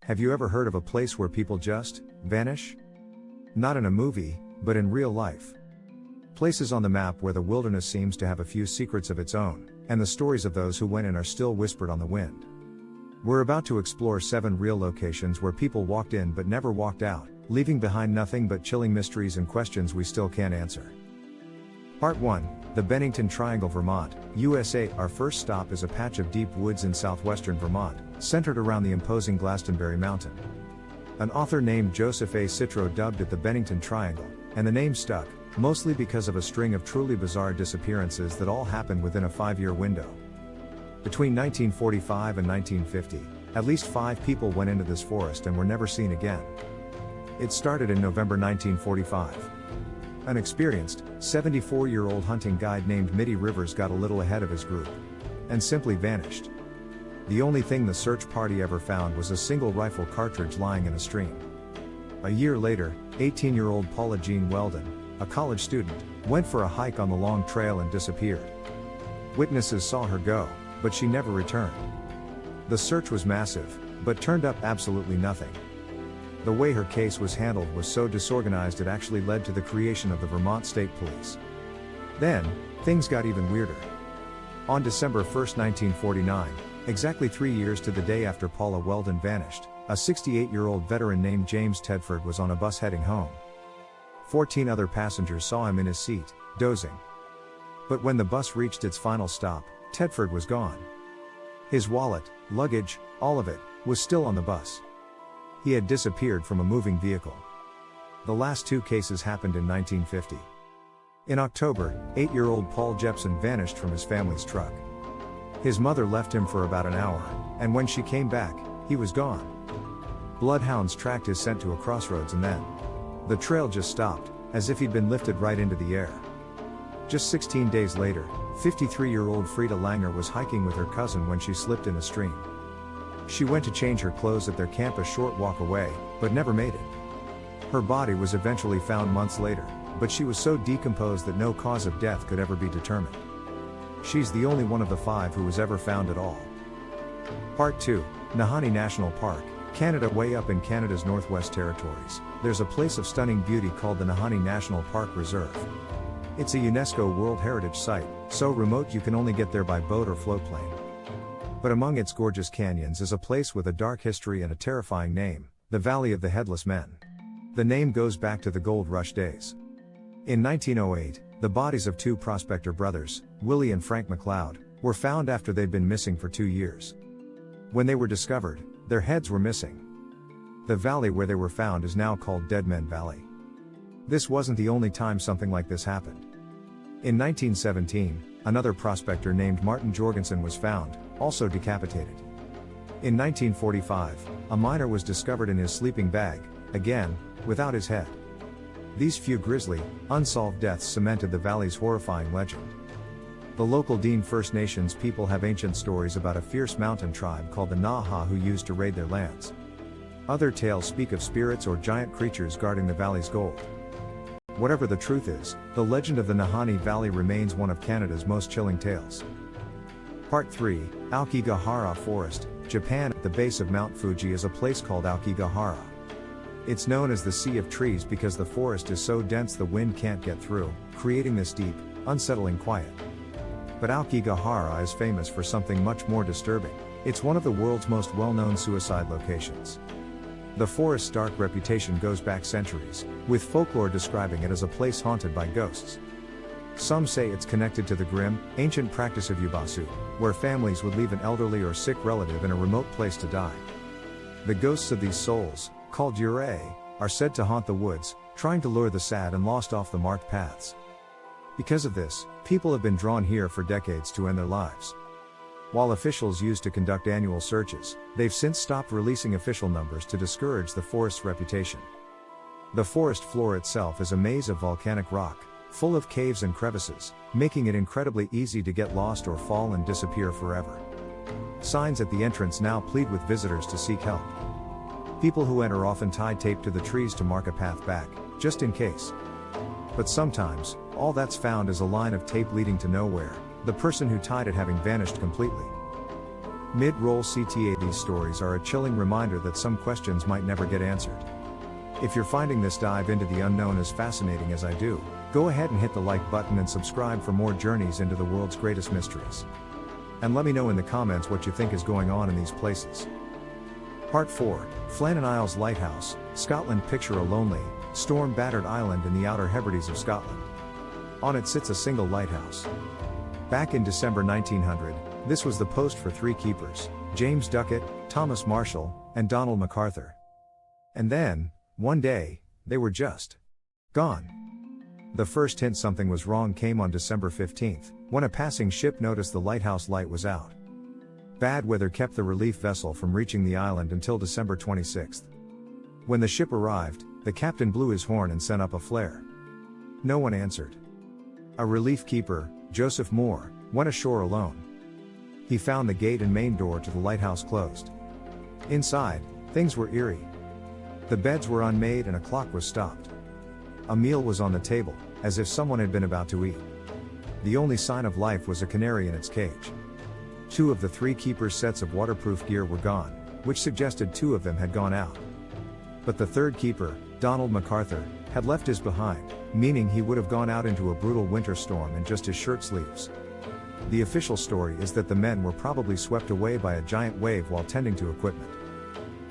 Have you ever heard of a place where people just vanish? Not in a movie, but in real life. Places on the map where the wilderness seems to have a few secrets of its own, and the stories of those who went in are still whispered on the wind. We're about to explore 7 real locations where people walked in but never walked out, leaving behind nothing but chilling mysteries and questions we still can't answer. Part 1, the Bennington Triangle, Vermont, USA. Our first stop is a patch of deep woods in southwestern Vermont, centered around the imposing Glastonbury Mountain. An author named Joseph A. Citro dubbed it the Bennington Triangle, and the name stuck, mostly because of a string of truly bizarre disappearances that all happened within a 5-year window. Between 1945 and 1950, at least 5 people went into this forest and were never seen again. It started in November 1945. An experienced, 74-year-old hunting guide named Mitty Rivers got a little ahead of his group and simply vanished. The only thing the search party ever found was a single rifle cartridge lying in a stream. A year later, 18-year-old Paula Jean Weldon, a college student, went for a hike on the long trail and disappeared. Witnesses saw her go, but she never returned. The search was massive, but turned up absolutely nothing. The way her case was handled was so disorganized it actually led to the creation of the Vermont State Police. Then, things got even weirder. On December 1, 1949, exactly 3 years to the day after Paula Weldon vanished, a 68-year-old veteran named James Tedford was on a bus heading home. 14 other passengers saw him in his seat, dozing. But when the bus reached its final stop, Tedford was gone. His wallet, luggage, all of it, was still on the bus. He had disappeared from a moving vehicle. The last 2 cases happened in 1950. In October, 8-year-old Paul Jepson vanished from his family's truck. His mother left him for about an hour, and when she came back, he was gone. Bloodhounds tracked his scent to a crossroads and then the trail just stopped, as if he'd been lifted right into the air. Just 16 days later, 53-year-old Frida Langer was hiking with her cousin when she slipped in a stream. She went to change her clothes at their camp a short walk away, but never made it. Her body was eventually found months later, but she was so decomposed that no cause of death could ever be determined. She's the only one of the 5 who was ever found at all. Part 2, Nahanni National Park, Canada. Way up in Canada's Northwest Territories, there's a place of stunning beauty called the Nahanni National Park Reserve. It's a UNESCO World Heritage Site, so remote you can only get there by boat or floatplane. But among its gorgeous canyons is a place with a dark history and a terrifying name, the Valley of the Headless Men. The name goes back to the gold rush days. In 1908, the bodies of 2 prospector brothers, Willie and Frank McLeod, were found after they'd been missing for 2 years. When they were discovered, their heads were missing. The valley where they were found is now called Dead Men Valley. This wasn't the only time something like this happened. In 1917, another prospector named Martin Jorgensen was found, also decapitated. In 1945, a miner was discovered in his sleeping bag, again, without his head. These few grisly, unsolved deaths cemented the valley's horrifying legend. The local Dean First Nations people have ancient stories about a fierce mountain tribe called the Naha who used to raid their lands. Other tales speak of spirits or giant creatures guarding the valley's gold. Whatever the truth is, the legend of the Nahanni Valley remains one of Canada's most chilling tales. Part 3, Aokigahara Forest, Japan. At the base of Mount Fuji is a place called Aokigahara. It's known as the Sea of Trees because the forest is so dense the wind can't get through, creating this deep, unsettling quiet. But Aokigahara is famous for something much more disturbing. It's one of the world's most well-known suicide locations. The forest's dark reputation goes back centuries, with folklore describing it as a place haunted by ghosts. Some say it's connected to the grim, ancient practice of yubasu, where families would leave an elderly or sick relative in a remote place to die. The ghosts of these souls, called eerie, are said to haunt the woods, trying to lure the sad and lost off the marked paths. Because of this, people have been drawn here for decades to end their lives. While officials used to conduct annual searches, they've since stopped releasing official numbers to discourage the forest's reputation. The forest floor itself is a maze of volcanic rock, full of caves and crevices, making it incredibly easy to get lost or fall and disappear forever. Signs at the entrance now plead with visitors to seek help. People who enter often tie tape to the trees to mark a path back, just in case. But sometimes, all that's found is a line of tape leading to nowhere, the person who tied it having vanished completely. Mid-roll CTA. These stories are a chilling reminder that some questions might never get answered. If you're finding this dive into the unknown as fascinating as I do, go ahead and hit the like button and subscribe for more journeys into the world's greatest mysteries. And let me know in the comments what you think is going on in these places. Part 4, Flannan Isles Lighthouse, Scotland. Picture a lonely, storm-battered island in the Outer Hebrides of Scotland. On it sits a single lighthouse. Back in December 1900, this was the post for three keepers, James Duckett, Thomas Marshall, and Donald MacArthur. And then, one day, they were just gone. The first hint something was wrong came on December 15, when a passing ship noticed the lighthouse light was out. Bad weather kept the relief vessel from reaching the island until December 26. When the ship arrived, the captain blew his horn and sent up a flare. No one answered. A relief keeper, Joseph Moore, went ashore alone. He found the gate and main door to the lighthouse closed. Inside, things were eerie. The beds were unmade and a clock was stopped. A meal was on the table, as if someone had been about to eat. The only sign of life was a canary in its cage. Two of the three keepers' sets of waterproof gear were gone, which suggested two of them had gone out. But the third keeper, Donald MacArthur, had left his behind, meaning he would have gone out into a brutal winter storm in just his shirt sleeves. The official story is that the men were probably swept away by a giant wave while tending to equipment.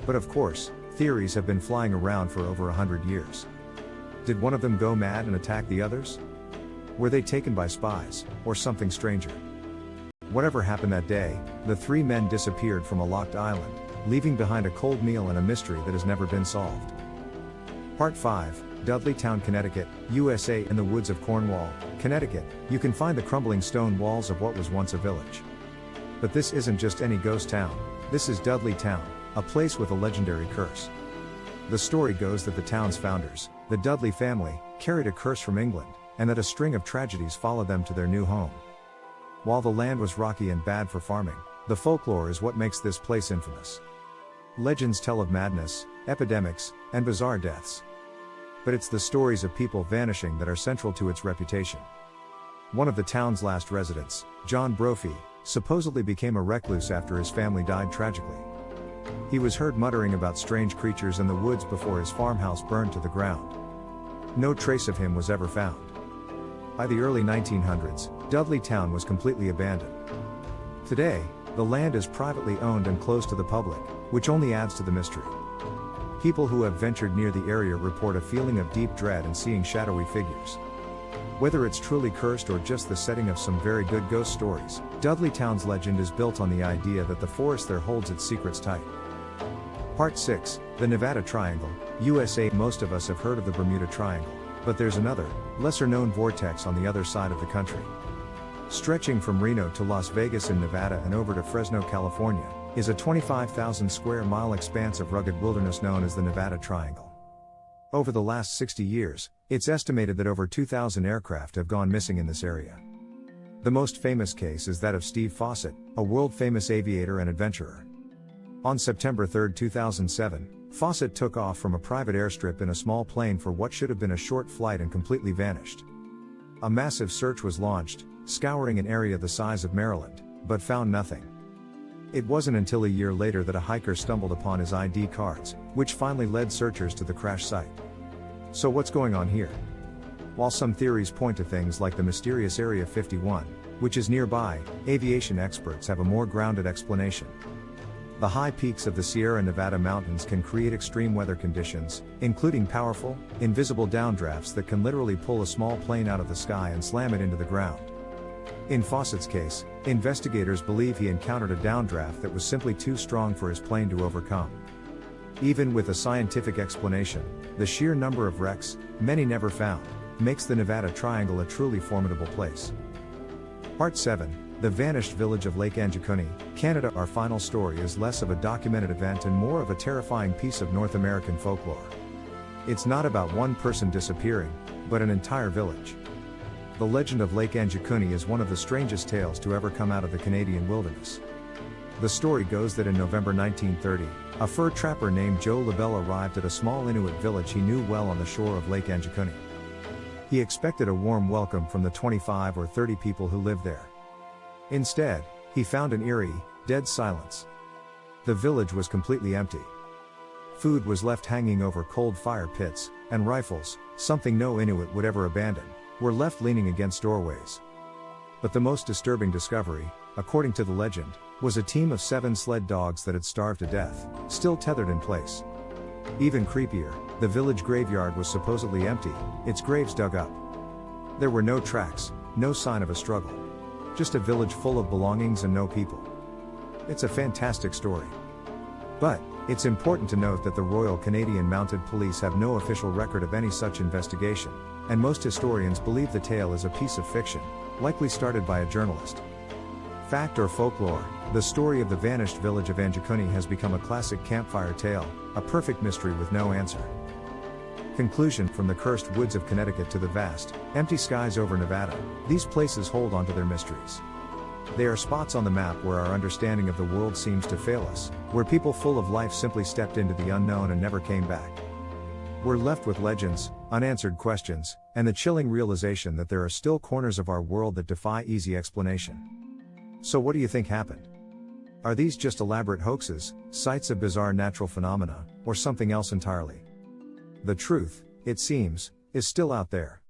But of course, theories have been flying around for over 100 years. Did one of them go mad and attack the others? Were they taken by spies, or something stranger? Whatever happened that day, the three men disappeared from a locked island, leaving behind a cold meal and a mystery that has never been solved. Part 5, Dudleytown, Connecticut, USA. In the woods of Cornwall, Connecticut, you can find the crumbling stone walls of what was once a village. But this isn't just any ghost town, this is Dudleytown, a place with a legendary curse. The story goes that the town's founders, the Dudley family, carried a curse from England, and that a string of tragedies followed them to their new home. While the land was rocky and bad for farming, the folklore is what makes this place infamous. Legends tell of madness, epidemics, and bizarre deaths. But it's the stories of people vanishing that are central to its reputation. One of the town's last residents, John Brophy, supposedly became a recluse after his family died tragically. He was heard muttering about strange creatures in the woods before his farmhouse burned to the ground. No trace of him was ever found. By the early 1900s, Dudleytown was completely abandoned. Today, the land is privately owned and closed to the public, which only adds to the mystery. People who have ventured near the area report a feeling of deep dread and seeing shadowy figures. Whether it's truly cursed or just the setting of some very good ghost stories, Dudleytown's legend is built on the idea that the forest there holds its secrets tight. Part 6, the Nevada Triangle, USA. Most of us have heard of the Bermuda Triangle, but there's another, lesser-known vortex on the other side of the country. Stretching from Reno to Las Vegas in Nevada and over to Fresno, California, is a 25,000 square mile expanse of rugged wilderness known as the Nevada Triangle. Over the last 60 years, it's estimated that over 2,000 aircraft have gone missing in this area. The most famous case is that of Steve Fawcett, a world-famous aviator and adventurer. On September 3, 2007, Fawcett took off from a private airstrip in a small plane for what should have been a short flight and completely vanished. A massive search was launched, scouring an area the size of Maryland, but found nothing. It wasn't until a year later that a hiker stumbled upon his ID cards, which finally led searchers to the crash site. So what's going on here? While some theories point to things like the mysterious Area 51, which is nearby, aviation experts have a more grounded explanation. The high peaks of the Sierra Nevada mountains can create extreme weather conditions, including powerful, invisible downdrafts that can literally pull a small plane out of the sky and slam it into the ground. In Fawcett's case, investigators believe he encountered a downdraft that was simply too strong for his plane to overcome. Even with a scientific explanation, the sheer number of wrecks, many never found, makes the Nevada Triangle a truly formidable place. Part 7, the vanished village of Lake Anjikuni, Canada. Our final story is less of a documented event and more of a terrifying piece of North American folklore. It's not about one person disappearing, but an entire village. The legend of Lake Anjikuni is one of the strangest tales to ever come out of the Canadian wilderness. The story goes that in November 1930, a fur trapper named Joe LaBelle arrived at a small Inuit village he knew well on the shore of Lake Anjikuni. He expected a warm welcome from the 25 or 30 people who lived there. Instead, he found an eerie, Dead silence. The village was completely empty. Food was left hanging over cold fire pits, and rifles, something no Inuit would ever abandon, were left leaning against doorways. But the most disturbing discovery, according to the legend, was a team of 7 sled dogs that had starved to death, still tethered in place. Even creepier, the village graveyard was supposedly empty, its graves dug up. There were no tracks, no sign of a struggle. Just a village full of belongings and no people. It's a fantastic story. But, it's important to note that the Royal Canadian Mounted Police have no official record of any such investigation, and most historians believe the tale is a piece of fiction, likely started by a journalist. Fact or folklore, the story of the vanished village of Anjikuni has become a classic campfire tale, a perfect mystery with no answer. Conclusion: from the cursed woods of Connecticut to the vast, empty skies over Nevada, these places hold onto their mysteries. They are spots on the map where our understanding of the world seems to fail us, where people full of life simply stepped into the unknown and never came back. We're left with legends, unanswered questions, and the chilling realization that there are still corners of our world that defy easy explanation. So what do you think happened? Are these just elaborate hoaxes, sites of bizarre natural phenomena, or something else entirely? The truth, it seems, is still out there.